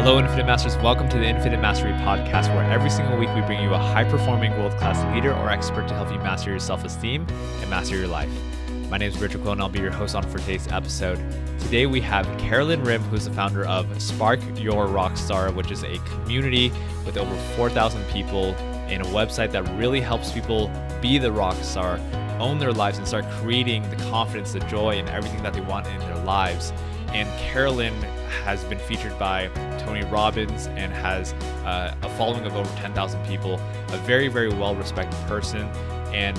Hello, Infinite Masters. Welcome to the Infinite Mastery Podcast, where every single week we bring you a high-performing world-class leader or expert to help you master your self-esteem and master your life. My name is Richard Quill, and I'll be your host on for today's episode. Today we have Carolyn Rim, who's the founder of Spark Your Rockstar, which is a community with over 4,000 people and a website that really helps people be the rock star, own their lives, and start creating the confidence, the joy, and everything that they want in their lives. And Carolyn has been featured by Tony Robbins and has a following of over 10,000 people, a very, very well-respected person. And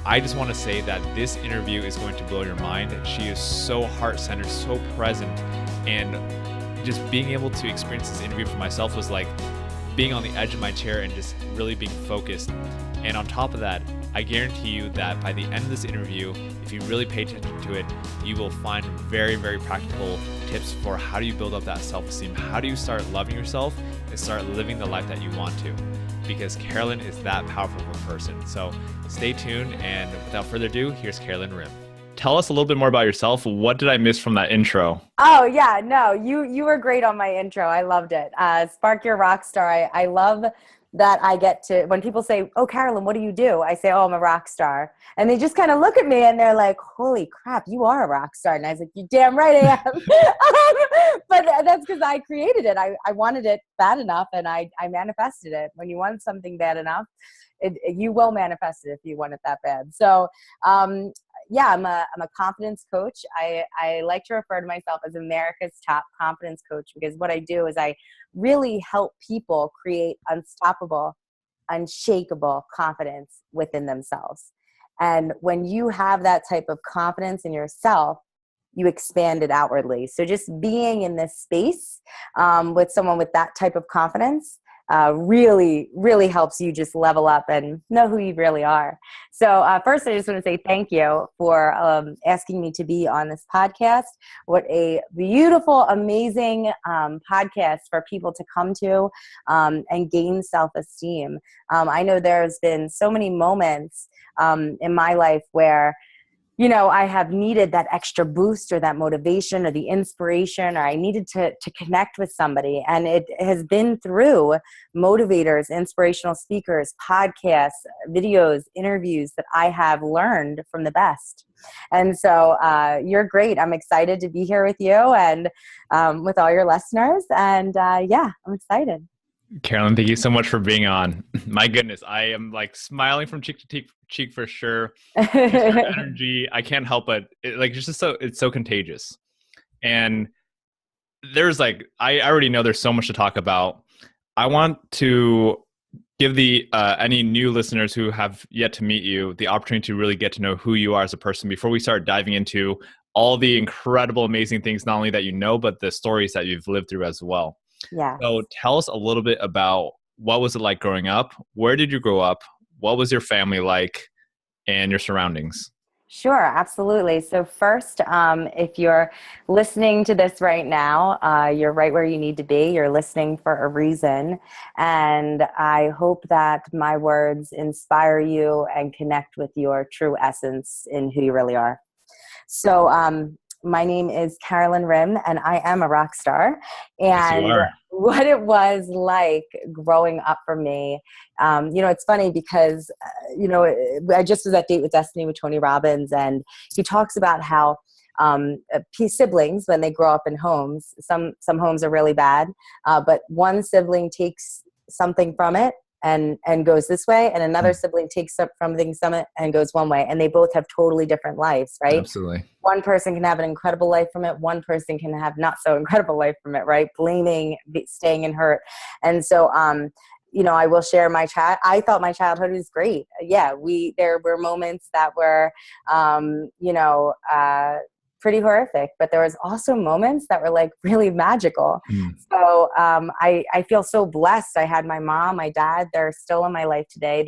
I just want to say that this interview is going to blow your mind. She is so heart-centered, so present, and just being able to experience this interview for myself was like being on the edge of my chair and just really being focused. And on top of that, I guarantee you that by the end of this interview, if you really pay attention to it, you will find very, very practical tips for how do you build up that self-esteem? How do you start loving yourself and start living the life that you want to? Because Carolyn is that powerful of a person. So stay tuned, and without further ado, here's Carolyn Rim. Tell us a little bit more about yourself. What did I miss from that intro? Oh yeah, no, you were great on my intro. I loved it. Spark Your Rockstar. I love that I get to, when people say, "Oh, Carolyn, what do you do?" I say, "Oh, I'm a rock star." And they just kind of look at me and they're like, "Holy crap, you are a rock star." And I was like, "You're damn right I am." But that's because I created it. I wanted it bad enough, and I manifested it. When you want something bad enough, you will manifest it if you want it that bad. So, yeah, I'm a confidence coach. I like to refer to myself as America's top confidence coach, because what I do is I really help people create unstoppable, unshakable confidence within themselves. And when you have that type of confidence in yourself, you expand it outwardly. So just being in this space with someone with that type of confidence really, really helps you just level up and know who you really are. So first, I just want to say thank you for asking me to be on this podcast. What a beautiful, amazing podcast for people to come to and gain self-esteem. I know there's been so many moments in my life where I have needed that extra boost or that motivation or the inspiration, or I needed to connect with somebody. And it has been through motivators, inspirational speakers, podcasts, videos, interviews that I have learned from the best. And so you're great. I'm excited to be here with you and with all your listeners. And yeah, I'm excited. Carolyn, thank you so much for being on. My goodness, I am like smiling from cheek to cheek for sure. Your energy, I can't help but it's so contagious. And there's I already know there's so much to talk about. I want to give the any new listeners who have yet to meet you the opportunity to really get to know who you are as a person before we start diving into all the incredible, amazing things, not only that you know, but the stories that you've lived through as well. Yeah. So tell us a little bit about what was it like growing up? Where did you grow up? What was your family like and your surroundings? Sure, absolutely. So first, if you're listening to this right now, you're right where you need to be. You're listening for a reason. And I hope that my words inspire you and connect with your true essence in who you really are. So, my name is Carolyn Rim, and I am a rock star. And yes, what it was like growing up for me, it's funny because, I just was at Date with Destiny with Tony Robbins, and he talks about how siblings, when they grow up in homes, some homes are really bad, but one sibling takes something from it and goes this way, and another sibling takes up something from it and goes one way, and they both have totally different lives, right? Absolutely. One person can have an incredible life from it. One person can have not so incredible life from it, right? Blaming, staying in hurt. And so, I will share I thought my childhood was great. Yeah, there were moments that were, pretty horrific, but there was also moments that were like really magical. So I feel so blessed. I had my mom, my dad, they're still in my life today.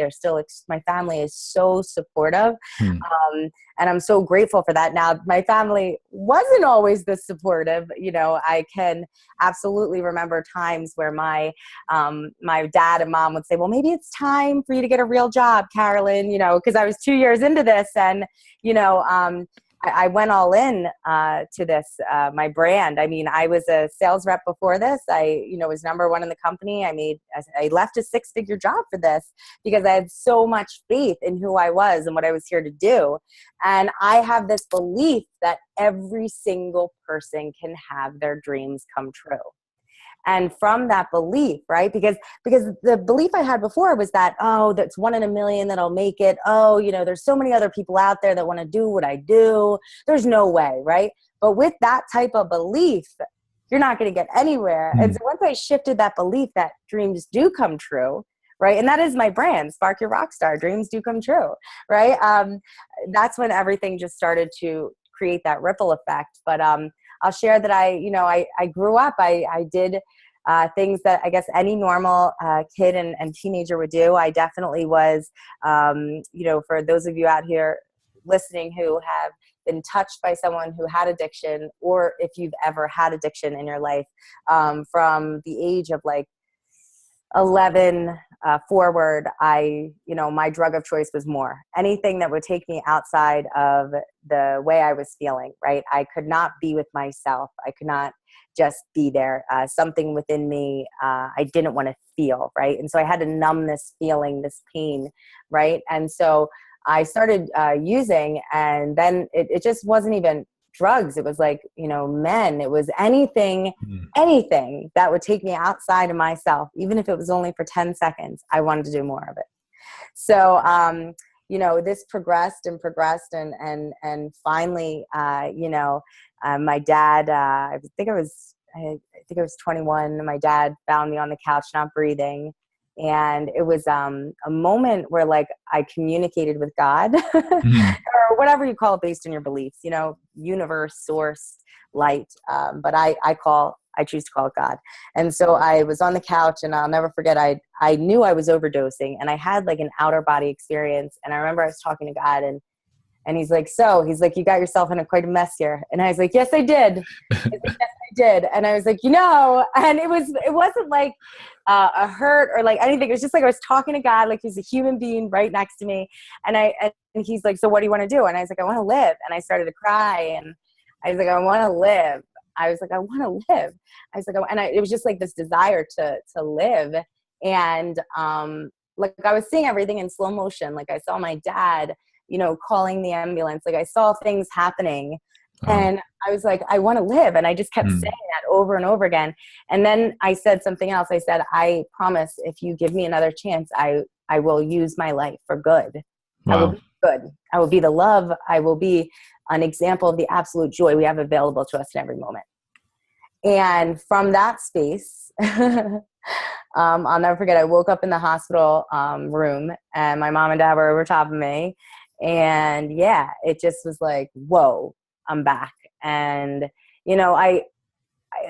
My family is so supportive. And I'm so grateful for that. Now, my family wasn't always this supportive. I can absolutely remember times where my dad and mom would say, "Well, maybe it's time for you to get a real job, Carolyn," because I was 2 years into this, and I went all in to this, my brand. I mean, I was a sales rep before this. I, was number one in the company. I left a 6-figure job for this because I had so much faith in who I was and what I was here to do. And I have this belief that every single person can have their dreams come true. And from that belief, right? Because the belief I had before was that, oh, that's 1 in a million that'll make it. Oh, there's so many other people out there that want to do what I do. There's no way, right? But with that type of belief, you're not going to get anywhere. And so once I shifted that belief that dreams do come true, right? And that is my brand, Spark Your Rockstar, dreams do come true, right? That's when everything just started to create that ripple effect. But I'll share that I grew up, I did things that I guess any normal kid and teenager would do. I definitely was, for those of you out here listening who have been touched by someone who had addiction, or if you've ever had addiction in your life, from the age of like 11 forward, my drug of choice was more. Anything that would take me outside of the way I was feeling, right? I could not be with myself. I could not just be there. Something within me, I didn't want to feel, right? And so I had to numb this feeling, this pain, right? And so I started using, and then it just wasn't even drugs. It was like, men. It was anything that would take me outside of myself, even if it was only for 10 seconds. I wanted to do more of it. So, this progressed and finally, my dad, I think I was 21. My dad found me on the couch, not breathing. And it was a moment where like I communicated with God or whatever you call it based on your beliefs, universe, source, light. But I choose to call it God. And so I was on the couch, and I'll never forget, I knew I was overdosing, and I had like an outer body experience. And I remember I was talking to God, and he's like, you got yourself in quite a mess here. And I was like, yes, I did. He's like, yes, I did. And I was like, and it wasn't like a hurt or like anything. It was just like I was talking to God, like he's a human being right next to me. And he's like, so what do you want to do? And I was like, I want to live. And I started to cry, and I was like, I want to live. I was like, I want to live. I was like, it was just like this desire to live. And like I was seeing everything in slow motion. Like I saw my dad, calling the ambulance. Like I saw things happening, and I was like, I want to live. And I just kept saying that over and over again. And then I said something else. I said, I promise if you give me another chance, I will use my life for good. Wow. I will be good. I will be the love. I will be an example of the absolute joy we have available to us in every moment. And from that space, I'll never forget, I woke up in the hospital room, and my mom and dad were over top of me. And yeah, it just was like, whoa, I'm back. And,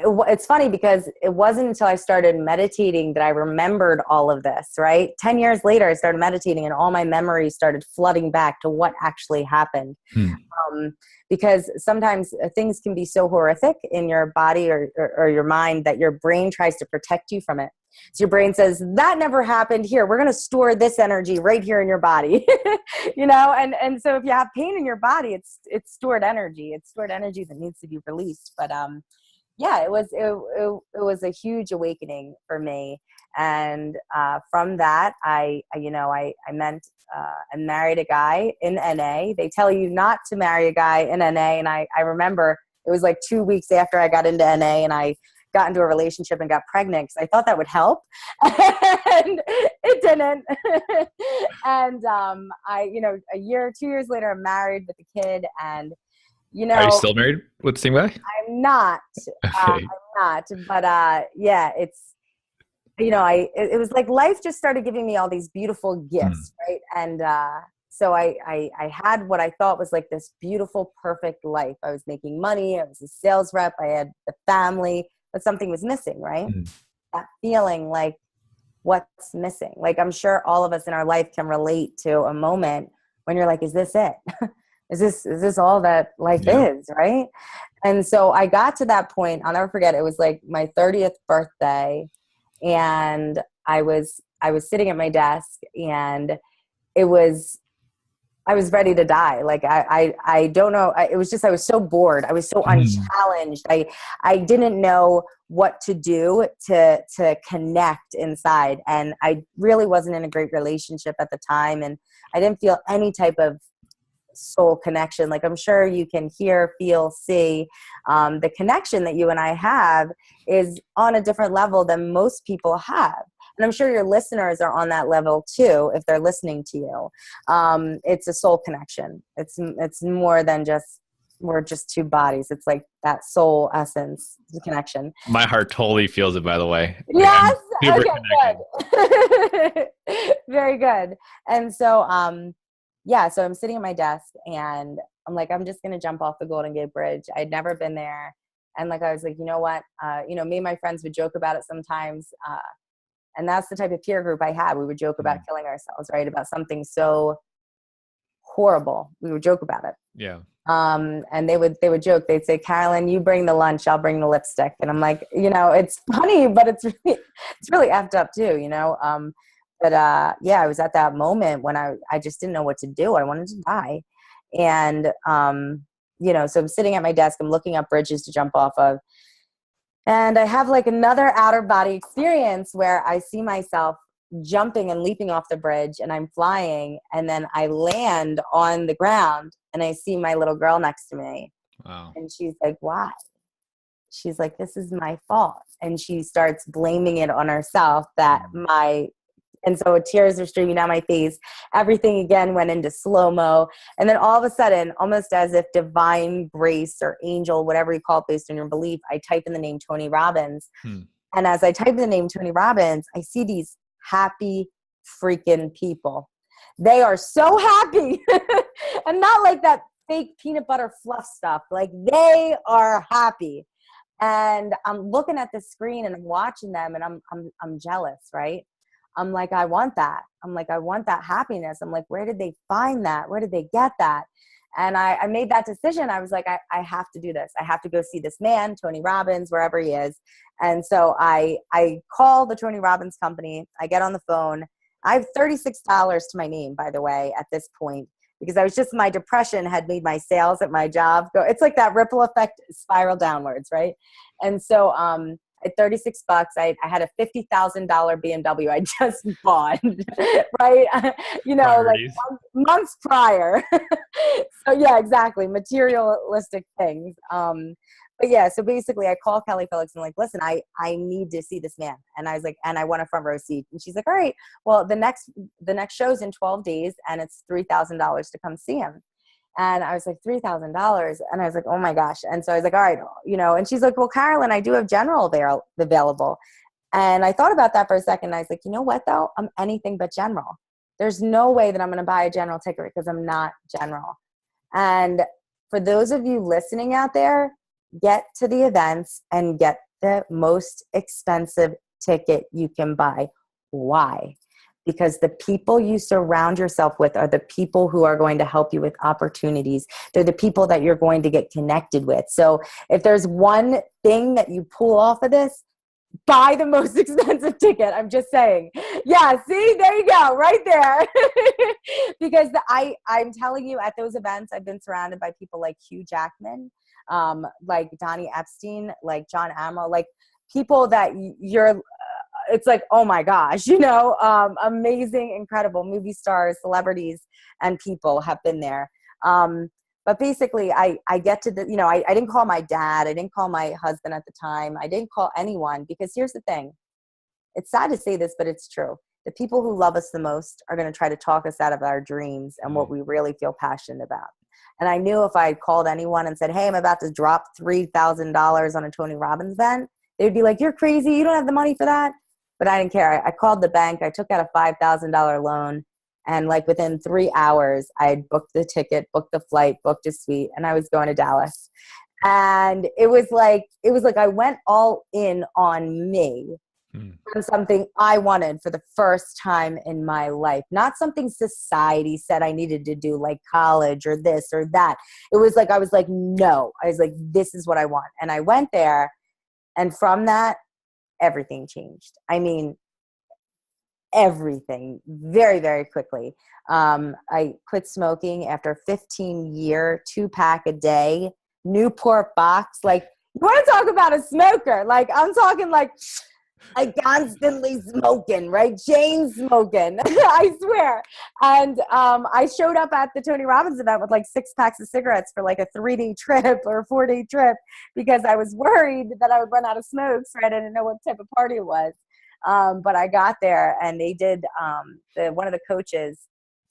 it's funny because it wasn't until I started meditating that I remembered all of this, right? 10 years later, I started meditating, and all my memories started flooding back to what actually happened. Because sometimes things can be so horrific in your body or your mind that your brain tries to protect you from it. So your brain says, that never happened. Here, we're going to store this energy right here in your body, and so if you have pain in your body, it's stored energy. It's stored energy that needs to be released. But yeah, it was a huge awakening for me. And from that, I married a guy in NA. They tell you not to marry a guy in NA. And I remember it was like 2 weeks after I got into NA, and I got into a relationship and got pregnant because I thought that would help. And it didn't. And a 2 years later, I'm married with a kid. And are you still married with the same guy? I'm not. Okay. I'm not. But yeah, it's, it was like life just started giving me all these beautiful gifts, right? And so I had what I thought was like this beautiful, perfect life. I was making money. I was a sales rep. I had the family, but something was missing, right? That feeling like, what's missing? Like, I'm sure all of us in our life can relate to a moment when you're like, is this it? Is this all that life is, right? And so I got to that point. I'll never forget. It was like my 30th birthday, and I was sitting at my desk, and it was I was ready to die. Like I don't know. It was just, I was so bored. I was so Mhm. unchallenged. I didn't know what to do to connect inside. And I really wasn't in a great relationship at the time. And I didn't feel any type of soul connection. Like I'm sure you can hear, feel, see, the connection that you and I have is on a different level than most people have. And I'm sure your listeners are on that level too, if they're listening to you. It's a soul connection. It's more than just, we're just two bodies. It's like that soul essence connection. My heart totally feels it, by the way. Like Yes. I'm super connected. Okay, good. Very good. And so, yeah, so I'm sitting at my desk and I'm like, I'm just going to jump off the Golden Gate Bridge. I'd never been there. And like, I was like, you know what? Me and my friends would joke about it sometimes. And that's the type of peer group I had. We would joke about Mhm. killing ourselves, right? About something so horrible. We would joke about it. Yeah. And they would joke. They'd say, Carolyn, you bring the lunch, I'll bring the lipstick. And I'm like, it's funny, but it's really effed up too, yeah, I was at that moment when I just didn't know what to do. I wanted to die. And, so I'm sitting at my desk, I'm looking up bridges to jump off of. And I have like another outer body experience where I see myself jumping and leaping off the bridge and I'm flying. And then I land on the ground and I see my little girl next to me. Wow. And she's like, why? She's like, this is my fault. And she starts blaming it on herself and so tears are streaming down my face. Everything again went into slow-mo. And then all of a sudden, almost as if divine grace or angel, whatever you call it based on your belief, I type in the name Tony Robbins. Hmm. And as I type in the name Tony Robbins, I see these happy freaking people. They are so happy. And not like that fake peanut butter fluff stuff. Like they are happy. And I'm looking at the screen and I'm watching them and I'm jealous, right? I'm like, I want that. I'm like, I want that happiness. I'm like, where did they find that? Where did they get that? And I made that decision. I was like, I have to do this. I have to go see this man, Tony Robbins, wherever he is. And so I call the Tony Robbins company. I get on the phone. I have $36 to my name, by the way, at this point, because my depression had made my sales at my job go. It's like that ripple effect spiral downwards, right? And so, at $36, I had a $50,000 BMW I just bought, right? Like Priorities. months prior. So yeah, exactly. Materialistic things. But yeah, so basically I call Kelly Felix and I'm like, listen, I need to see this man. And I was like, and I want a front row seat. And she's like, all right, well, the next show's in 12 days and it's $3,000 to come see him. And I was like, $3,000. And I was like, oh my gosh. And so I was like, all right, and she's like, well, Carolyn, I do have general available. And I thought about that for a second. And I was like, you know what though? I'm anything but general. There's no way that I'm going to buy a general ticket because I'm not general. And for those of you listening out there, get to the events and get the most expensive ticket you can buy. Why? Because the people you surround yourself with are the people who are going to help you with opportunities. They're the people that you're going to get connected with. So if there's one thing that you pull off of this, buy the most expensive ticket. I'm just saying. Yeah, see, there you go, right there. Because I'm telling you, at those events, I've been surrounded by people like Hugh Jackman, like Donnie Epstein, like John Amro, like people that it's like, oh my gosh, amazing, incredible movie stars, celebrities, and people have been there. But basically, I get to I didn't call my dad. I didn't call my husband at the time. I didn't call anyone because here's the thing. It's sad to say this, but it's true. The people who love us the most are going to try to talk us out of our dreams and what we really feel passionate about. And I knew if I called anyone and said, hey, I'm about to drop $3,000 on a Tony Robbins event, they'd be like, you're crazy. You don't have the money for that. But I didn't care. I called the bank. I took out a $5,000 loan. And like within 3 hours, I had booked the ticket, booked the flight, booked a suite, and I was going to Dallas. And it was like I went all in on me, on something I wanted for the first time in my life. Not something society said I needed to do, like college or this or that. It was like, I was like, no. I was like, this is what I want. And I went there. And from that, everything changed. I mean, everything very, very quickly. I quit smoking after a 15-year 2-pack a day Newport box. Like, you want to talk about a smoker? Like, I'm talking like constantly smoking, right? Chain smoking, I swear. And I showed up at the Tony Robbins event with like 6 packs of cigarettes for like a 3-day trip or a 4-day trip because I was worried that I would run out of smokes, right? I didn't know what type of party it was. But I got there and they did, one of the coaches,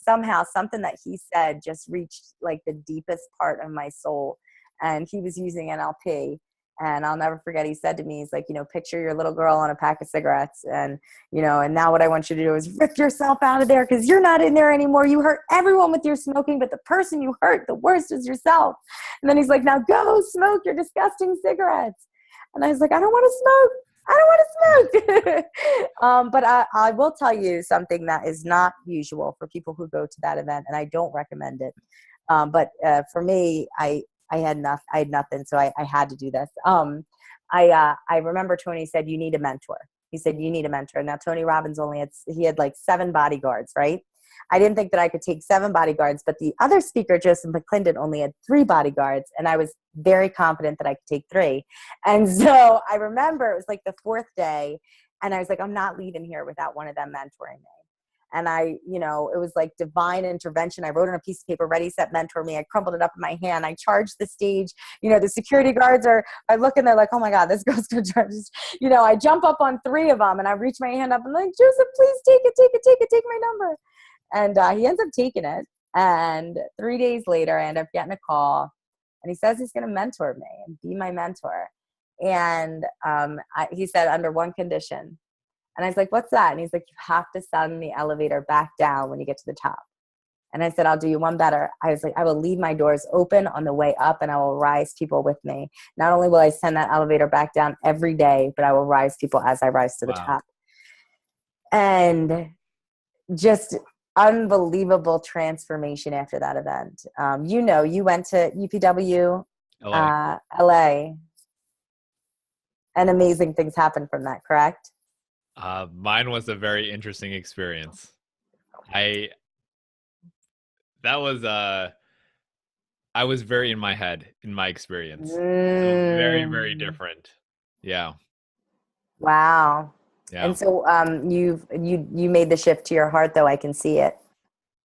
somehow something that he said just reached like the deepest part of my soul. And he was using NLP. And I'll never forget, he said to me, he's like, picture your little girl on a pack of cigarettes. And, and now what I want you to do is rip yourself out of there because you're not in there anymore. You hurt everyone with your smoking, but the person you hurt the worst is yourself. And then he's like, now go smoke your disgusting cigarettes. And I was like, I don't want to smoke. I don't want to smoke. But I will tell you something that is not usual for people who go to that event, and I don't recommend it. But for me, I had nothing, so I had to do this. I remember Tony said, you need a mentor. He said, you need a mentor. Now, Tony Robbins he had like 7 bodyguards, right? I didn't think that I could take 7 bodyguards, but the other speaker, Joseph McClendon, only had 3 bodyguards, and I was very confident that I could take 3. And so I remember it was like the 4th day, and I was like, I'm not leaving here without one of them mentoring me. And it was like divine intervention. I wrote on a piece of paper, ready, set, mentor me. I crumpled it up in my hand. I charged the stage. The security guards I look and they're like, oh my God, this girl's going to charge us. I jump up on 3 of them and I reach my hand up and I'm like, Joseph, please take my number. And he ends up taking it. And 3 days later, I end up getting a call and he says he's going to mentor me and be my mentor. And he said, under one condition. And I was like, what's that? And he's like, you have to send the elevator back down when you get to the top. And I said, I'll do you one better. I was like, I will leave my doors open on the way up and I will rise people with me. Not only will I send that elevator back down every day, but I will rise people as I rise to the top. And just unbelievable transformation after that event. You went to UPW, LA, and amazing things happened from that, correct? Mine was a very interesting experience. I was very in my head in my experience. So very, very different. Yeah. Wow. Yeah. And so you made the shift to your heart, though. I can see it.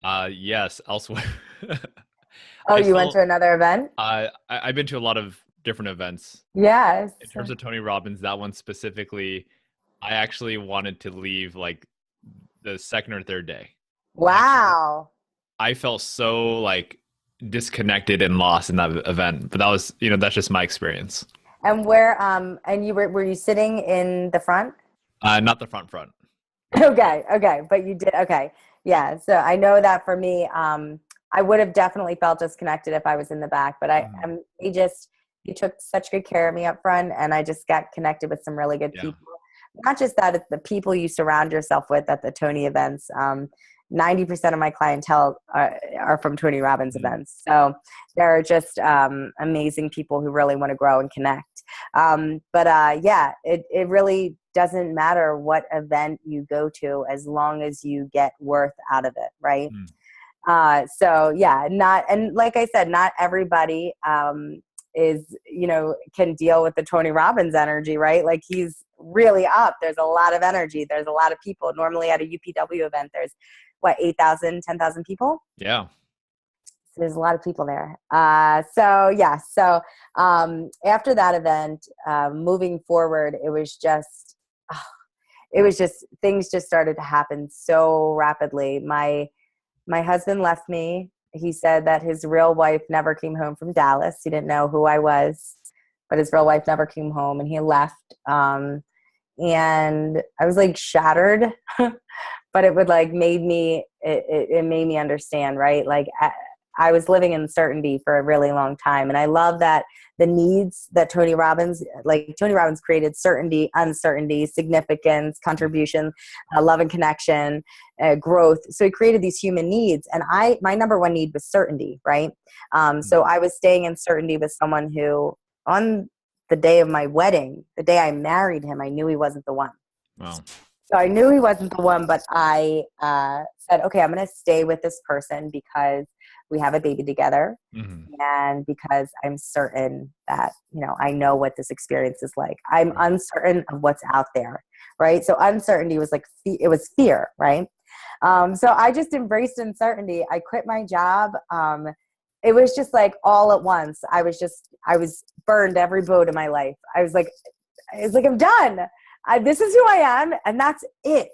Yes. Elsewhere. You went to another event? I've been to a lot of different events. Yes. In terms of Tony Robbins, that one specifically, I actually wanted to leave like the 2nd or 3rd day. Wow. I felt so like disconnected and lost in that event, but that was, that's just my experience. And where, and were you sitting in the front? Not the front. Okay. But you did. Okay. Yeah. So I know that for me, I would have definitely felt disconnected if I was in the back, but you took such good care of me up front and I just got connected with some really good people. Not just that, it's the people you surround yourself with at the Tony events. 90% of my clientele are from Tony Robbins events. So they're just amazing people who really want to grow and connect. It really doesn't matter what event you go to as long as you get worth out of it, right? And like I said, not everybody can deal with the Tony Robbins energy, right? Like he's really up. There's a lot of energy. There's a lot of people. Normally at a UPW event, there's 8,000, 10,000 people? Yeah. So there's a lot of people there. So after that event, moving forward, it was just things just started to happen so rapidly. My husband left me. He said that his real wife never came home from Dallas. He didn't know who I was, but his real wife never came home and he left. And I was like shattered, but it would like it made me understand, right? Like I was living in uncertainty for a really long time. And I love that the needs that Tony Robbins created: certainty, uncertainty, significance, contribution, love and connection, growth. So he created these human needs. And my number one need was certainty, right? So I was staying in certainty with someone who, on the day of my wedding, the day I married him, I knew he wasn't the one. Wow. So I knew he wasn't the one, but I said, okay, I'm going to stay with this person because we have a baby together. Mm-hmm. And because I'm certain that, I know what this experience is like. I'm Right. uncertain of what's out there, right? So uncertainty was like, it was fear, right? So I just embraced uncertainty. I quit my job. It was just like all at once. I was burned every boat in my life. I'm done. This is who I am, and that's it.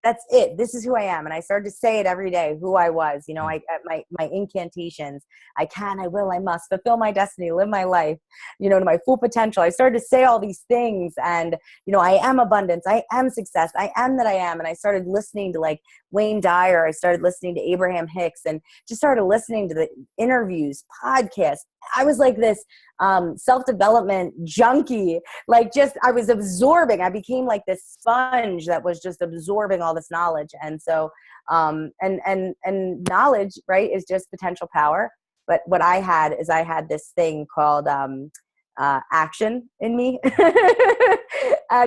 That's it. This is who I am. And I started to say it every day, who I was. My incantations. I can, I will, I must fulfill my destiny, live my life, to my full potential. I started to say all these things, and I am abundance, I am success, I am that I am. And I started listening to like Wayne Dyer. I started listening to Abraham Hicks, and just started listening to the interviews, podcasts. I was like this self-development junkie. I was absorbing. I became like this sponge that was just absorbing all this knowledge. And so, and knowledge, right, is just potential power. But what I had this thing called action in me,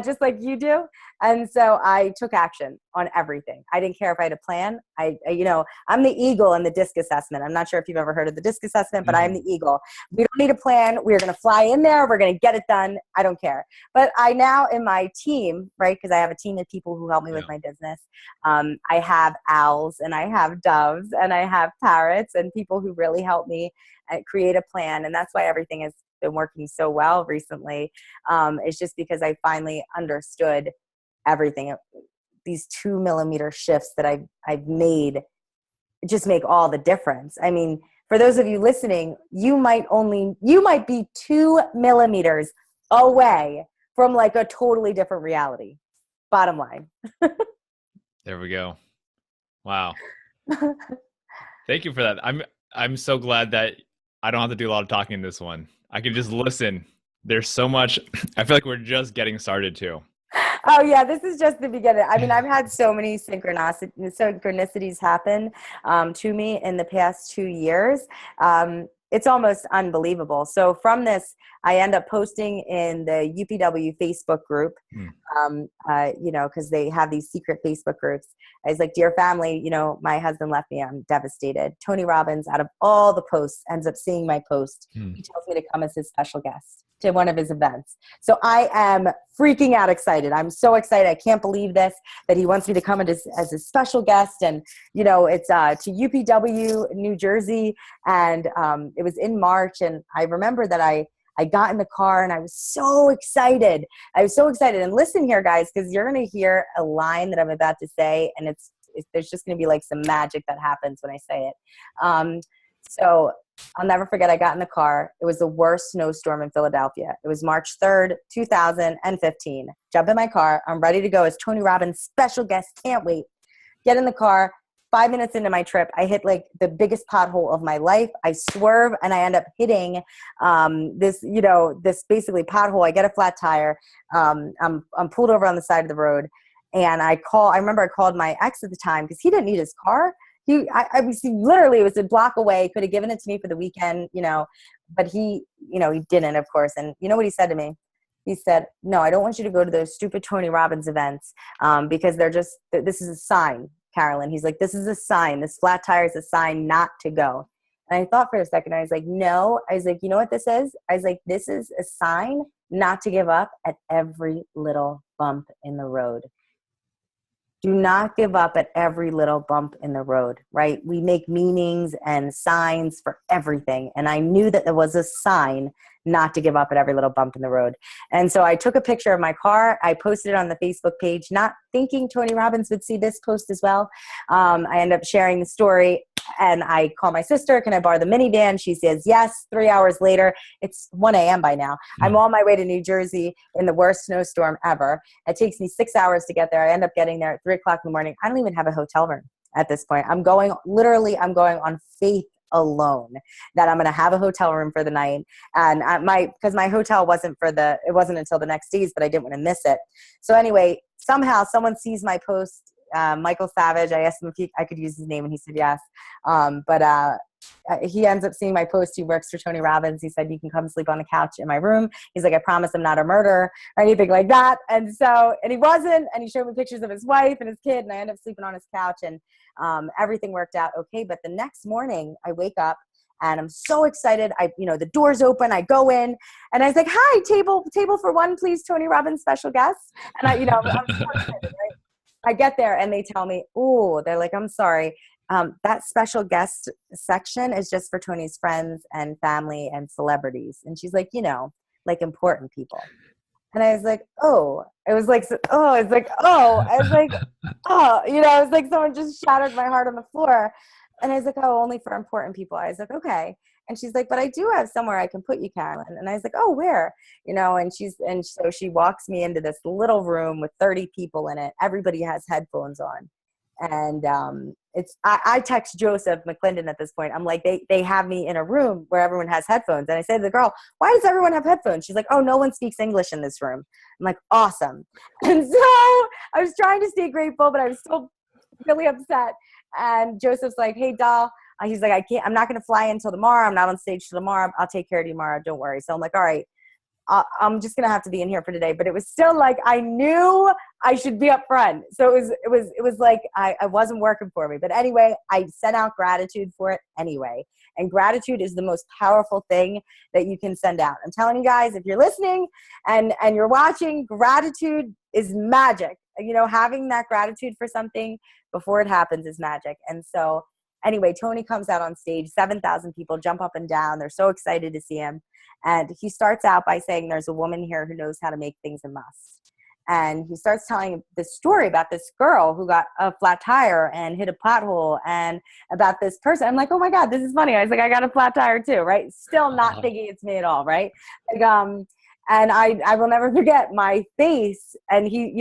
just like you do. And so I took action on everything. I didn't care if I had a plan. I'm the eagle in the DISC assessment. I'm not sure if you've ever heard of the DISC assessment, but I'm the eagle. We don't need a plan. We're going to fly in there. We're going to get it done. I don't care. But I now in my team, right, because I have a team of people who help me with my business. I have owls, and I have doves, and I have parrots, and people who really help me create a plan. And that's why everything has been working so well recently. It's just because I finally understood everything. These 2 millimeter shifts that I've made just make all the difference. I mean, for those of you listening, you might be 2 millimeters away from like a totally different reality. Bottom line. There we go. Wow. Thank you for that. I'm so glad that I don't have to do a lot of talking in this one. I can just listen. There's so much. I feel like we're just getting started too. Oh yeah, this is just the beginning. I mean, I've had so many synchronicities happen to me in the past 2 years. It's almost unbelievable. So from this, I end up posting in the UPW Facebook group, because they have these secret Facebook groups. I was like, dear family, my husband left me. I'm devastated. Tony Robbins, out of all the posts, ends up seeing my post. He tells me to come as his special guest to one of his events. So I am freaking out excited. I'm so excited. I can't believe this, that he wants me to come as a special guest. And, it's to UPW, New Jersey. And it was in March. And I remember that I got in the car and I was so excited. And listen here, guys, because you're going to hear a line that I'm about to say. And there's just going to be like some magic that happens when I say it. So I'll never forget, I got in the car. It was the worst snowstorm in Philadelphia. It was March 3rd, 2015. Jump in my car. I'm ready to go as Tony Robbins' special guest. Can't wait. Get in the car. 5 minutes into my trip, I hit like the biggest pothole of my life. I swerve and I end up hitting this basically pothole. I get a flat tire. I'm pulled over on the side of the road, and I remember I called my ex at the time because he didn't need his car. Literally, it was a block away. Could have given it to me for the weekend, but he didn't, of course. And you know what he said to me? He said, no, I don't want you to go to those stupid Tony Robbins events because this is a sign, Carolyn. He's like, this is a sign. This flat tire is a sign not to go. And I thought for a second, I was like, no. I was like, you know what this is? I was like, this is a sign not to give up at every little bump in the road. Do not give up at every little bump in the road, right? We make meanings and signs for everything. And I knew that there was a sign not to give up at every little bump in the road. And so I took a picture of my car. I posted it on the Facebook page, not thinking Tony Robbins would see this post as well. I ended up sharing the story. And I call my sister, can I borrow the minivan? She says, yes. 3 hours later, it's 1 a.m. by now. I'm on my way to New Jersey in the worst snowstorm ever. It takes me 6 hours to get there. I end up getting there at 3 o'clock in the morning. I don't even have a hotel room at this point. I'm going on faith alone that I'm going to have a hotel room for the night. And because my hotel wasn't until the next days, but I didn't want to miss it. So anyway, somehow someone sees my post, Michael Savage. I asked him if I could use his name, and he said yes. But he ends up seeing my post. He works for Tony Robbins. He said, you can come sleep on the couch in my room. He's like, I promise I'm not a murderer or anything like that. And he wasn't, and he showed me pictures of his wife and his kid, and I ended up sleeping on his couch, and everything worked out okay. But the next morning I wake up and I'm so excited. The door's open. I go in and I was like, hi, table for one, please. Tony Robbins special guest. And I'm so excited, right? I get there and they tell me, they're like, I'm sorry. That special guest section is just for Tony's friends and family and celebrities. And she's like, like important people. And I was like, it was like, I was like someone just shattered my heart on the floor. And I was like, only for important people. I was like, okay. And she's like, but I do have somewhere I can put you, Carolyn. And I was like, where? And so she walks me into this little room with 30 people in it. Everybody has headphones on. And I text Joseph McClendon at this point. I'm like, they have me in a room where everyone has headphones. And I say to the girl, why does everyone have headphones? She's like, no one speaks English in this room. I'm like, awesome. And so I was trying to stay grateful, but I was still really upset. And Joseph's like, hey, doll. He's like, I'm not going to fly in until tomorrow. I'm not on stage till tomorrow. I'll take care of you tomorrow. Don't worry. So I'm like, all right, I'm just going to have to be in here for today. But it was still like, I knew I should be up front. So it was like, I wasn't working for me. But anyway, I sent out gratitude for it anyway. And gratitude is the most powerful thing that you can send out. I'm telling you guys, if you're listening and you're watching, gratitude is magic. Having that gratitude for something before it happens is magic. And so anyway, Tony comes out on stage, 7,000 people jump up and down. They're so excited to see him. And he starts out by saying, there's a woman here who knows how to make things a must. And he starts telling this story about this girl who got a flat tire and hit a pothole, and about this person. I'm like, oh my God, this is funny. I was like, I got a flat tire too, right? Still not thinking it's me at all, right? And I will never forget my face. And he's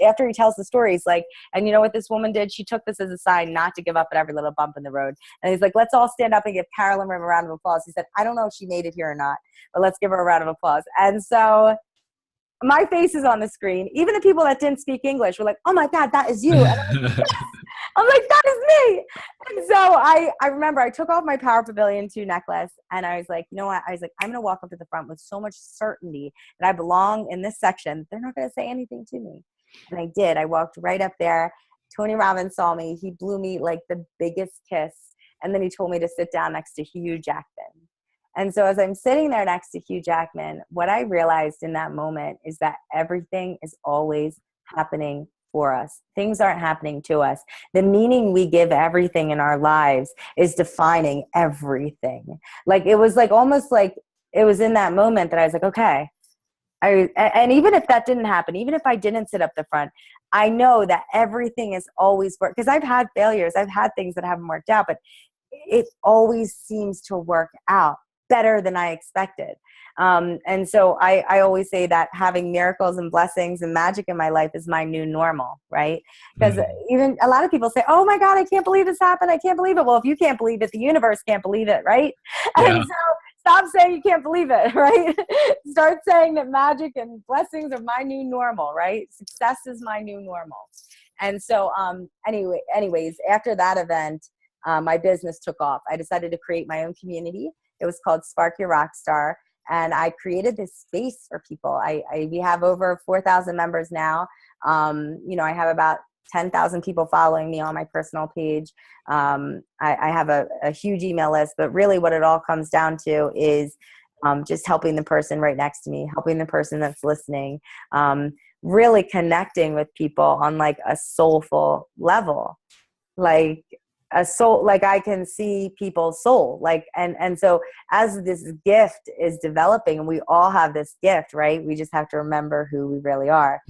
after he tells the story, he's like, and you know what this woman did? She took this as a sign not to give up at every little bump in the road. And he's like, let's all stand up and give Carolyn Rim a round of applause. He said, I don't know if she made it here or not, but let's give her a round of applause. And so my face is on the screen. Even the people that didn't speak English were like, oh my God, that is you. And I'm like, that is me. And so I remember I took off my Power Pavilion 2 necklace, and I was like, you know what? I was like, I'm going to walk up to the front with so much certainty that I belong in this section. They're not going to say anything to me. And I did. I walked right up there. Tony Robbins saw me. He blew me like the biggest kiss. And then he told me to sit down next to Hugh Jackman. And so as I'm sitting there next to Hugh Jackman, what I realized in that moment is that everything is always happening for us. Things aren't happening to us. The meaning we give everything in our lives is defining everything. Like it was like almost like it was in that moment that I was like, okay. And even if that didn't happen, even if I didn't sit up the front, I know that everything is always work. Because I've had failures. I've had things that haven't worked out, but it always seems to work out better than I expected. And so I always say that having miracles and blessings and magic in my life is my new normal, right? Because even a lot of people say, oh my God, I can't believe this happened. I can't believe it. Well, if you can't believe it, the universe can't believe it, right? Yeah. And so stop saying you can't believe it, right? Start saying that magic and blessings are my new normal, right? Success is my new normal. And so anyways, after that event, my business took off. I decided to create my own community. It was called Spark Your Rockstar. And I created this space for people. We have over 4,000 members now. I have about 10,000 people following me on my personal page. I have a huge email list, but really what it all comes down to is just helping the person right next to me, helping the person that's listening, really connecting with people on like a soulful level. Like a soul, like I can see people's soul, like, and so as this gift is developing, and we all have this gift, right? We just have to remember who we really are.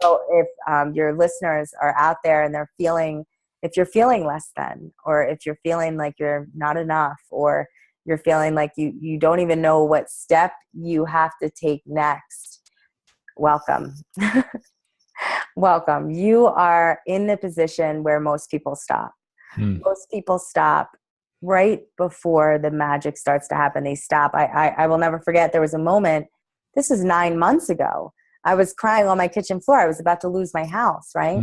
So if your listeners are out there and if you're feeling less than, or if you're feeling like you're not enough, or you're feeling like you don't even know what step you have to take next, welcome. Welcome. You are in the position where most people stop. Most people stop right before the magic starts to happen. They stop. I will never forget, there was a moment, this is 9 months ago. I was crying on my kitchen floor. I was about to lose my house, right?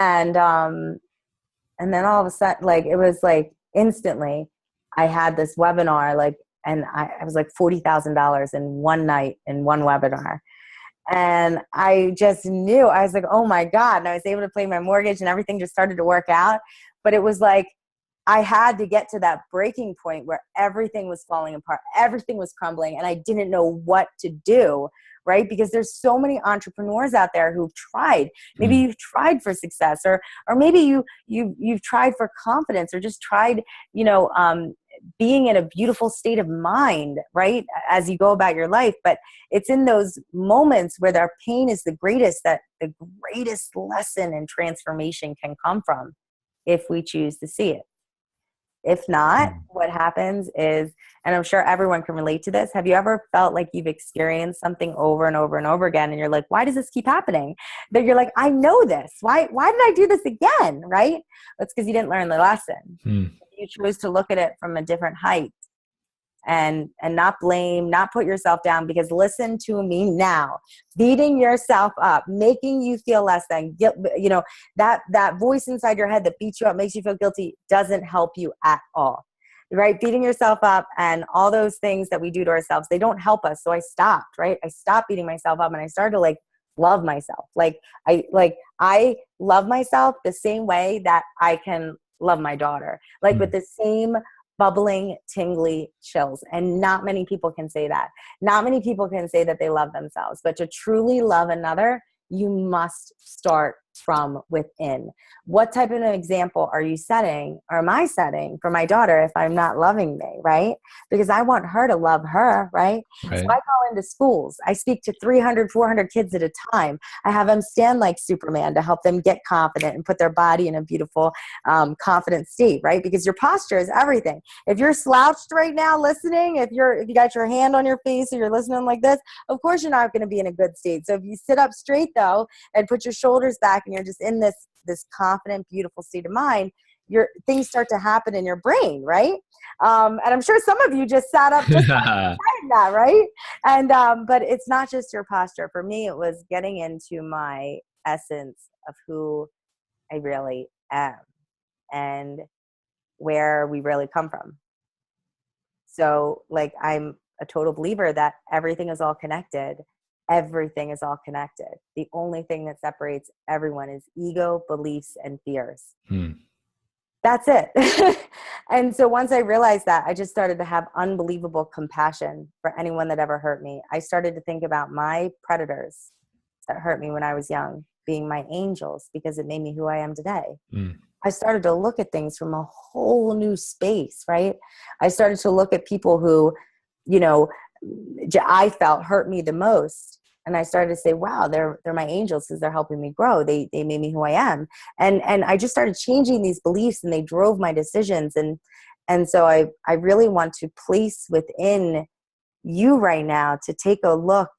And then all of a sudden, like, it was like instantly, I had this webinar, like, and I was like $40,000 in one night in one webinar. And I just knew, I was like, oh my God. And I was able to pay my mortgage and everything just started to work out. But it was like, I had to get to that breaking point where everything was falling apart, everything was crumbling, and I didn't know what to do, right? Because there's so many entrepreneurs out there who've tried. Maybe you've tried for success, or maybe you've tried for confidence, or just tried, being in a beautiful state of mind, right, as you go about your life. But it's in those moments where their pain is the greatest that the greatest lesson and transformation can come from, if we choose to see it. If not, what happens is, and I'm sure everyone can relate to this, have you ever felt like you've experienced something over and over and over again, and you're like, why does this keep happening? That you're like, I know this. Why did I do this again, right? That's because you didn't learn the lesson. You chose to look at it from a different height. And not blame, not put yourself down, because listen to me now, beating yourself up, making you feel less than, that voice inside your head that beats you up, makes you feel guilty, doesn't help you at all, right? Beating yourself up and all those things that we do to ourselves, they don't help us. So I stopped, right? I stopped beating myself up, and I started to love myself. I love myself the same way that I can love my daughter, with the same bubbling, tingly chills. And not many people can say that. Not many people can say that they love themselves. But to truly love another, you must start from within. What type of an example are you setting, or am I setting for my daughter if I'm not loving me, right? Because I want her to love her, right? So I go into schools. I speak to 300, 400 kids at a time. I have them stand like Superman to help them get confident and put their body in a beautiful, confident state, right? Because your posture is everything. If you're slouched right now listening, if you got your hand on your face or you're listening like this, of course you're not going to be in a good state. So if you sit up straight though, and put your shoulders back, and you're just in this confident, beautiful state of mind, things start to happen in your brain, right? And I'm sure some of you just sat up just saying that, right? And but it's not just your posture. For me, it was getting into my essence of who I really am and where we really come from. So I'm a total believer that everything is all connected. Everything is all connected. The only thing that separates everyone is ego, beliefs, and fears. That's it. And so once I realized that, I just started to have unbelievable compassion for anyone that ever hurt me. I started to think about my predators that hurt me when I was young being my angels, because it made me who I am today. I started to look at things from a whole new space, right? I started to look at people who, I felt hurt me the most. And I started to say, wow, they're my angels because they're helping me grow. They made me who I am. And I just started changing these beliefs, and they drove my decisions. And so I really want to place within you right now to take a look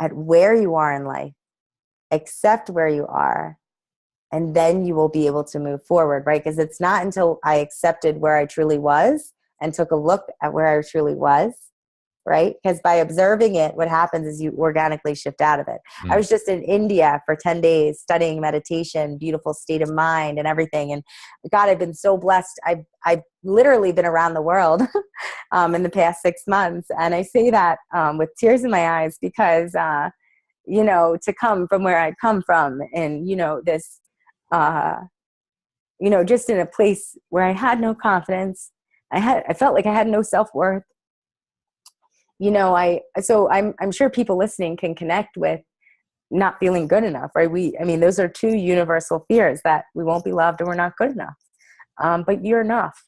at where you are in life, accept where you are, and then you will be able to move forward, right? Because it's not until I accepted where I truly was and took a look at where I truly was, right? Because by observing it, what happens is you organically shift out of it. I was just in India for 10 days studying meditation, beautiful state of mind and everything. And God, I've been so blessed. I've literally been around the world in the past 6 months. And I say that with tears in my eyes because, to come from where I come from and, this, just in a place where I had no confidence. I felt like I had no self-worth. I'm sure people listening can connect with not feeling good enough, right? Those are two universal fears, that we won't be loved and we're not good enough. But you're enough.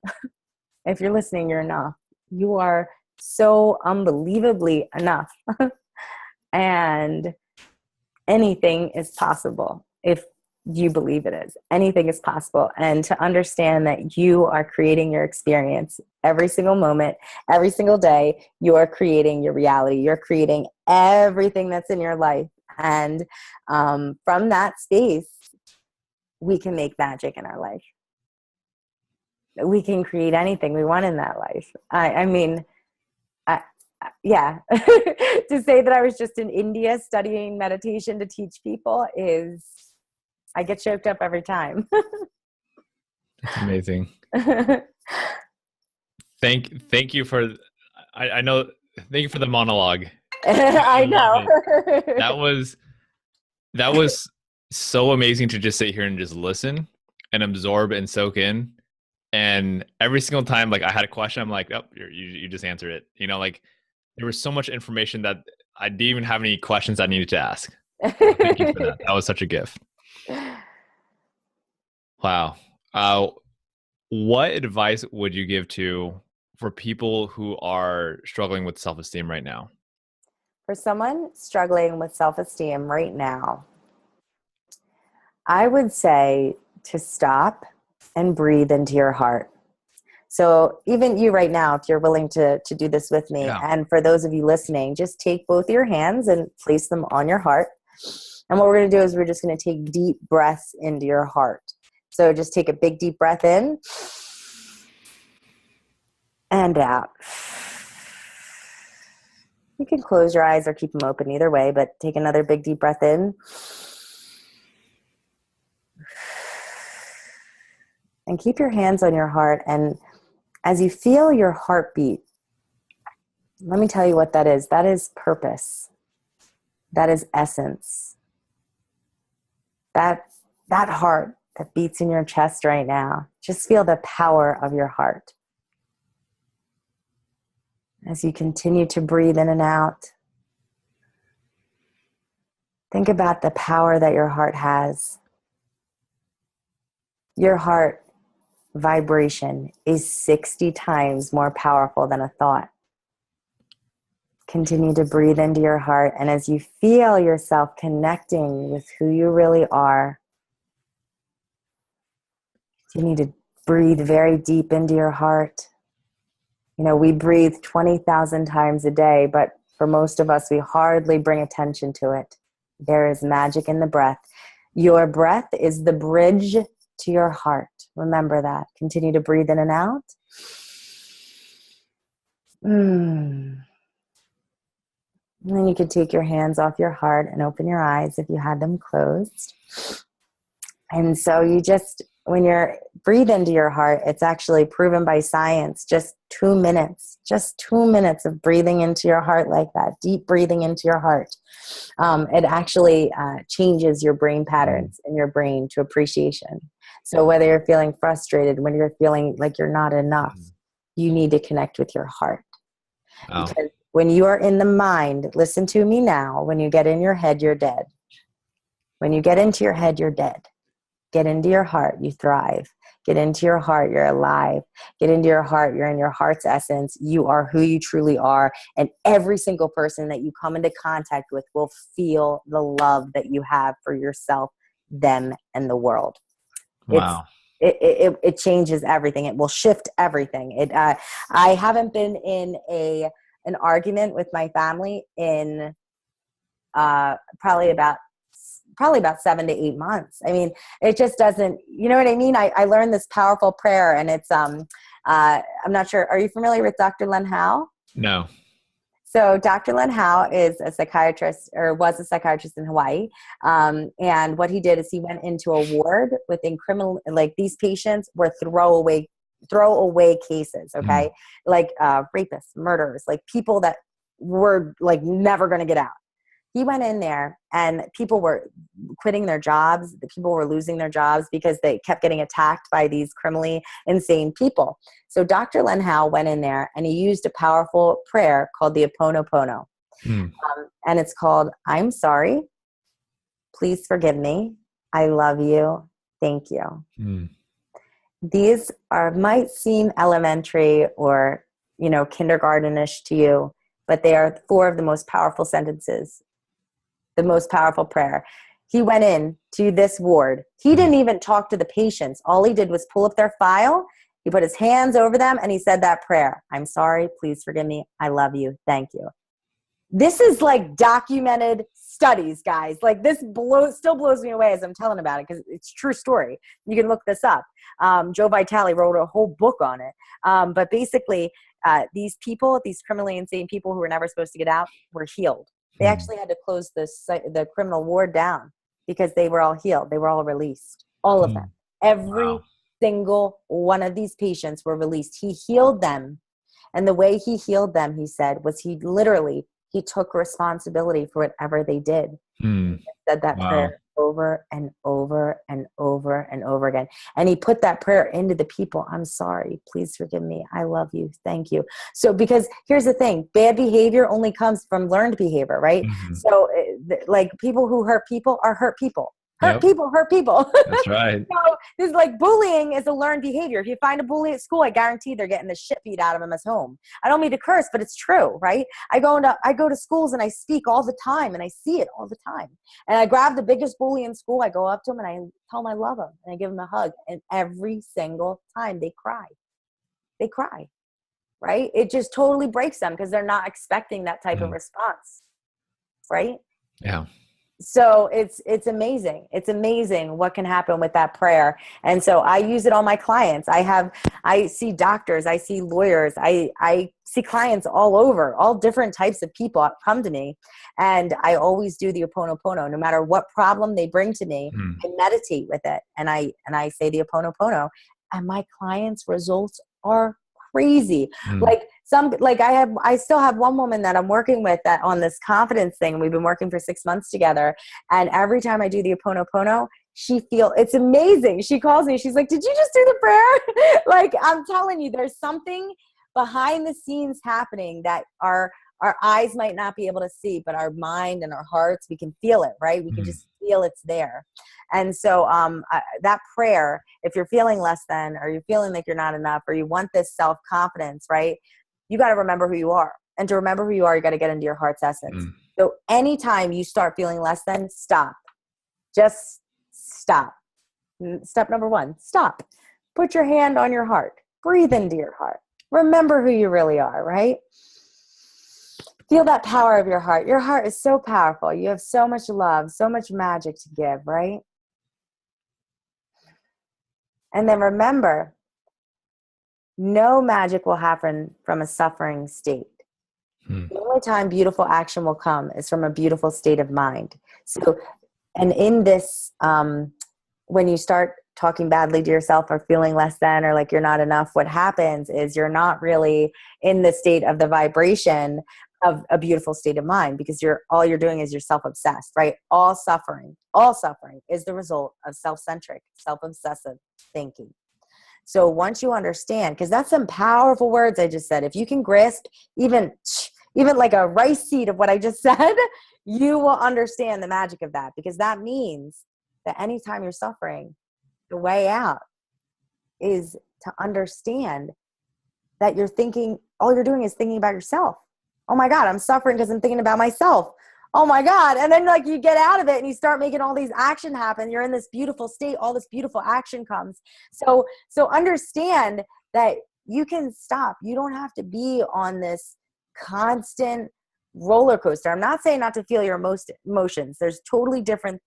If you're listening, you're enough. You are so unbelievably enough. And anything is possible if you believe it is. Anything is possible. And to understand that you are creating your experience every single moment, every single day, you are creating your reality. You're creating everything that's in your life. And from that space, we can make magic in our life. We can create anything we want in that life. Yeah. To say that I was just in India studying meditation to teach people is, I get choked up every time. That's amazing. Thank you for, I know, thank you for the monologue. I I love know. it. That was, that was so amazing to just sit here and just listen and absorb and soak in. And every single time, like I had a question, I'm like, oh, you just answer it. Like there was so much information that I didn't even have any questions I needed to ask. So thank you for that. That was such a gift. Wow. Uh, what advice would you give to for people who are struggling with self-esteem right now? For someone struggling with self-esteem right now, I would say to stop and breathe into your heart. So even you right now, if you're willing to do this with me, Yeah. and for those of you listening, just take both of your hands and place them on your heart. And what we're going to do is we're just going to take deep breaths into your heart. So just take a big deep breath in and out. You can close your eyes or keep them open either way, but take another big deep breath in. And keep your hands on your heart. And as you feel your heartbeat, let me tell you what that is. That is purpose. That is essence. That heart that beats in your chest right now, just feel the power of your heart. As you continue to breathe in and out, think about the power that your heart has. Your heart vibration is 60 times more powerful than a thought. Continue to breathe into your heart, and as you feel yourself connecting with who you really are, you need to breathe very deep into your heart. We breathe 20,000 times a day, but for most of us, we hardly bring attention to it. There is magic in the breath. Your breath is the bridge to your heart. Remember that. Continue to breathe in and out. And then you can take your hands off your heart and open your eyes if you had them closed. And so you just, when you're breathe into your heart, it's actually proven by science, just 2 minutes of breathing into your heart like that, deep breathing into your heart. It actually changes your brain patterns in your brain to appreciation. So whether you're feeling frustrated, when you're feeling like you're not enough, you need to connect with your heart. Wow. Because when you are in the mind, listen to me now, when you get in your head, you're dead. When you get into your head, you're dead. Get into your heart, you thrive. Get into your heart, you're alive. Get into your heart, you're in your heart's essence. You are who you truly are. And every single person that you come into contact with will feel the love that you have for yourself, them, and the world. Wow. It changes everything. It will shift everything. I haven't been in an argument with my family in probably about 7 to 8 months. I mean, it just doesn't, you know what I mean? I learned this powerful prayer, and it's, I'm not sure. Are you familiar with Dr. Len Howe? No. So Dr. Len Howe is a psychiatrist, or was a psychiatrist in Hawaii. And what he did is he went into a ward within criminal, like these patients were throwaway cases. Okay. Like rapists, murderers, like people that were like never going to get out. He went in there and people were quitting their jobs. The people were losing their jobs because they kept getting attacked by these criminally insane people. So Dr. Len Howe went in there and he used a powerful prayer called the Ho'oponopono. And it's called, I'm sorry. Please forgive me. I love you. Thank you. These might seem elementary or, kindergartenish to you, but they are 4 of the most powerful sentences. The most powerful prayer. He went in to this ward. He didn't even talk to the patients. All he did was pull up their file. He put his hands over them and he said that prayer. I'm sorry. Please forgive me. I love you. Thank you. This is like documented studies, guys. Like this still blows me away as I'm telling about it because it's a true story. You can look this up. Joe Vitale wrote a whole book on it. But basically, these criminally insane people who were never supposed to get out were healed. They actually had to close the criminal ward down because they were all healed. They were all released. All of them. Every single one of these patients were released. He healed them And the way he healed them, he said, was he took responsibility for whatever they did. Hmm. He said that Wow. prayer over and over and over and over again. And he put that prayer into the people. I'm sorry. Please forgive me. I love you. Thank you. So, because here's the thing, bad behavior only comes from learned behavior, right? Mhm. So like people who hurt people are hurt people. Hurt Yep. people, hurt people. That's right. So this is like bullying is a learned behavior. If you find a bully at school, I guarantee they're getting the shit beat out of them at home. I don't mean to curse, but it's true, right? I go to schools and I speak all the time and I see it all the time. And I grab the biggest bully in school. I go up to him and I tell him I love him and I give him a hug. And every single time they cry. They cry, right? It just totally breaks them because they're not expecting that type of response, right? Yeah. So it's amazing. It's amazing what can happen with that prayer. And so I use it on my clients. I see doctors, I see lawyers, I see clients all over, all different types of people come to me. And I always do the Ho'oponopono, no matter what problem they bring to me. I meditate with it and I say the Ho'oponopono, and my clients' results are crazy. I still have one woman that I'm working with that on this confidence thing. We've been working for 6 months together. And every time I do the Ho'oponopono, it's amazing. She calls me. She's like, did you just do the prayer? Like, I'm telling you, there's something behind the scenes happening that our eyes might not be able to see, but our mind and our hearts, we can feel it, right? We can just feel it's there. And so that prayer, if you're feeling less than, or you're feeling like you're not enough, or you want this self-confidence, right? You got to remember who you are. And to remember who you are, you got to get into your heart's essence. So anytime you start feeling less than, stop. Just stop. Step number 1, stop. Put your hand on your heart. Breathe into your heart. Remember who you really are, right? Feel that power of your heart. Your heart is so powerful. You have so much love, so much magic to give, right? And then remember, no magic will happen from a suffering state. The only time beautiful action will come is from a beautiful state of mind. So, and in this, when you start talking badly to yourself or feeling less than, or like you're not enough, what happens is you're not really in the state of the vibration of a beautiful state of mind, because all you're doing is you're self-obsessed, right? All suffering is the result of self-centric, self-obsessive thinking. So once you understand, because that's some powerful words I just said, if you can grasp even like a rice seed of what I just said, you will understand the magic of that, because that means that anytime you're suffering, the way out is to understand that all you're doing is thinking about yourself. Oh my God, I'm suffering because I'm thinking about myself. Oh my God. And then like you get out of it and you start making all these action happen. You're in this beautiful state. All this beautiful action comes. So understand that you can stop. You don't have to be on this constant roller coaster. I'm not saying not to feel your emotions. There's totally different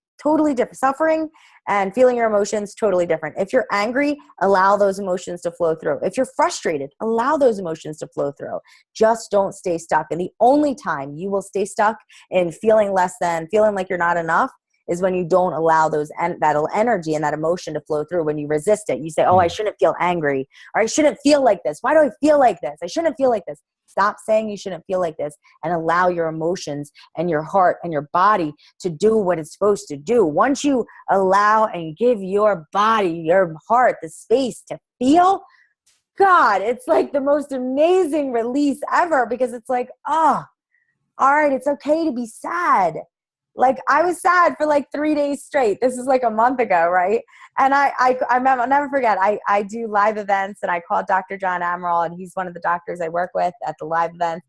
suffering and feeling your emotions, totally different. If you're angry, allow those emotions to flow through. If you're frustrated, allow those emotions to flow through. Just don't stay stuck. And the only time you will stay stuck in feeling less than, feeling like you're not enough, is when you don't allow that energy and that emotion to flow through. When you resist it, you say, oh, I shouldn't feel angry, or I shouldn't feel like this. Why do I feel like this? I shouldn't feel like this. Stop saying you shouldn't feel like this and allow your emotions and your heart and your body to do what it's supposed to do. Once you allow and give your body, your heart, the space to feel, God, it's like the most amazing release ever, because it's like, oh, all right, it's okay to be sad. Like I was sad for like 3 days straight. This is like a month ago, right? And I'll never forget. I do live events, and I called Dr. John Amaral, and he's one of the doctors I work with at the live events.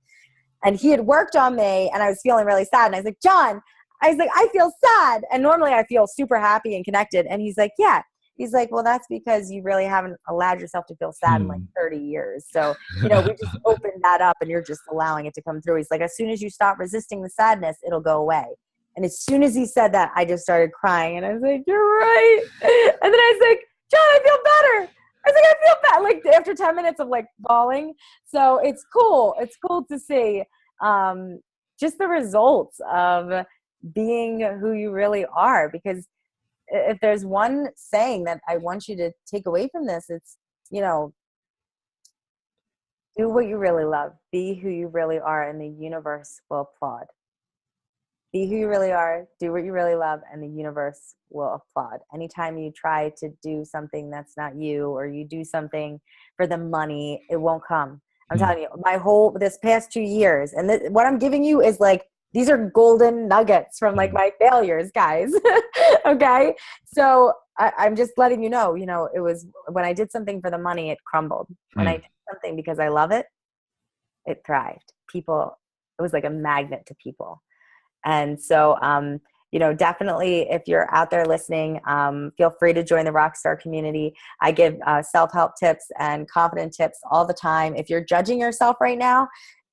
And he had worked on me, and I was feeling really sad. And I was like, John, I feel sad. And normally I feel super happy and connected. And he's like, yeah. He's like, well, that's because you really haven't allowed yourself to feel sad in like 30 years. So, we just opened that up, and you're just allowing it to come through. He's like, as soon as you stop resisting the sadness, it'll go away. And as soon as he said that, I just started crying. And I was like, you're right. And then I was like, John, I feel better. I was like, I feel better. Like after 10 minutes of like bawling. So it's cool. It's cool to see just the results of being who you really are. Because if there's one saying that I want you to take away from this, it's, Do what you really love. Be who you really are, and the universe will applaud. Be who you really are, do what you really love, and the universe will applaud. Anytime you try to do something that's not you, or you do something for the money, it won't come. I'm telling you, this past 2 years, and what I'm giving you is like, these are golden nuggets from like my failures, guys. Okay. So I'm just letting you know, it was when I did something for the money, it crumbled. When I did something because I love it, it thrived. It was like a magnet to people. And so, definitely if you're out there listening, feel free to join the Rockstar community. I give self-help tips and confident tips all the time. If you're judging yourself right now,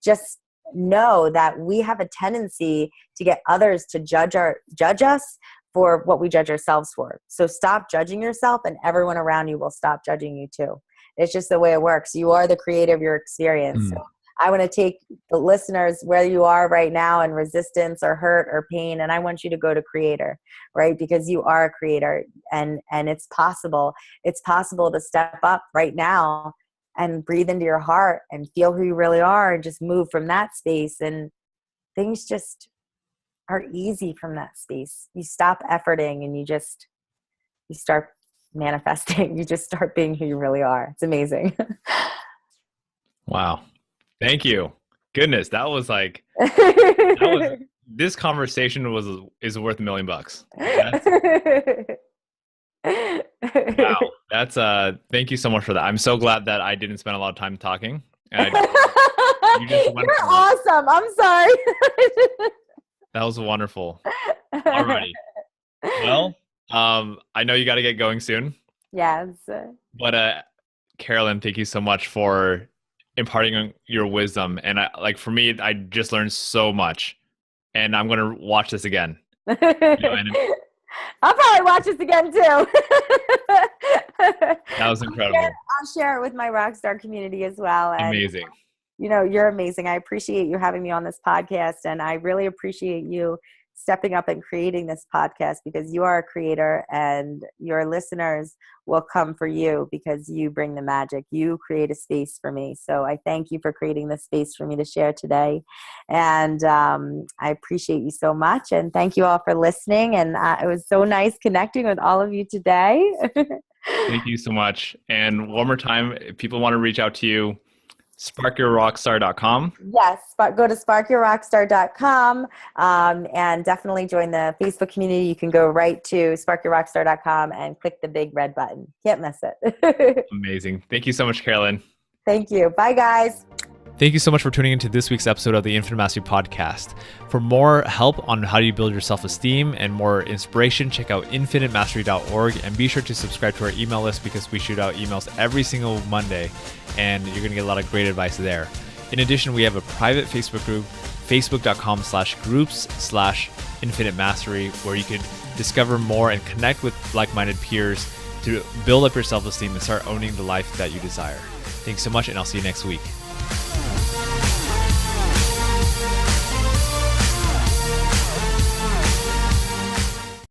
just know that we have a tendency to get others to judge us for what we judge ourselves for. So stop judging yourself, and everyone around you will stop judging you too. It's just the way it works. You are the creator of your experience. So I want to take the listeners where you are right now in resistance or hurt or pain, and I want you to go to creator, right? Because you are a creator, and it's possible. It's possible to step up right now and breathe into your heart and feel who you really are, and just move from that space, and things just are easy from that space. You stop efforting, and you start manifesting. You just start being who you really are. It's amazing. Wow. Thank you. Goodness, this conversation is worth $1 million. Wow. That's thank you so much for that. I'm so glad that I didn't spend a lot of time talking. And You're awesome. I'm sorry. That was wonderful. Alrighty. Well, I know you got to get going soon. Yes. But Carolyn, thank you so much for imparting your wisdom. And for me, I just learned so much, and I'm going to watch this again. I'll probably watch this again too. That was incredible. I'll share it with my Rockstar community as well. And, amazing. You're amazing. I appreciate you having me on this podcast, and I really appreciate you stepping up and creating this podcast, because you are a creator, and your listeners will come for you because you bring the magic. You create a space for me. So I thank you for creating this space for me to share today. And I appreciate you so much. And thank you all for listening. And it was so nice connecting with all of you today. Thank you so much. And one more time, if people want to reach out to you, sparkyourrockstar.com. Yes, go to sparkyourrockstar.com, and definitely join the Facebook community. You can go right to sparkyourrockstar.com and click the big red button. Can't miss it. Amazing. Thank you so much, Carolyn. Thank you. Bye, guys. Thank you so much for tuning into this week's episode of the Infinite Mastery Podcast. For more help on how do you build your self-esteem and more inspiration, check out infinitemastery.org, and be sure to subscribe to our email list, because we shoot out emails every single Monday, and you're going to get a lot of great advice there. In addition, we have a private Facebook group, facebook.com/groups/infinite mastery, where you can discover more and connect with like-minded peers to build up your self-esteem and start owning the life that you desire. Thanks so much, and I'll see you next week.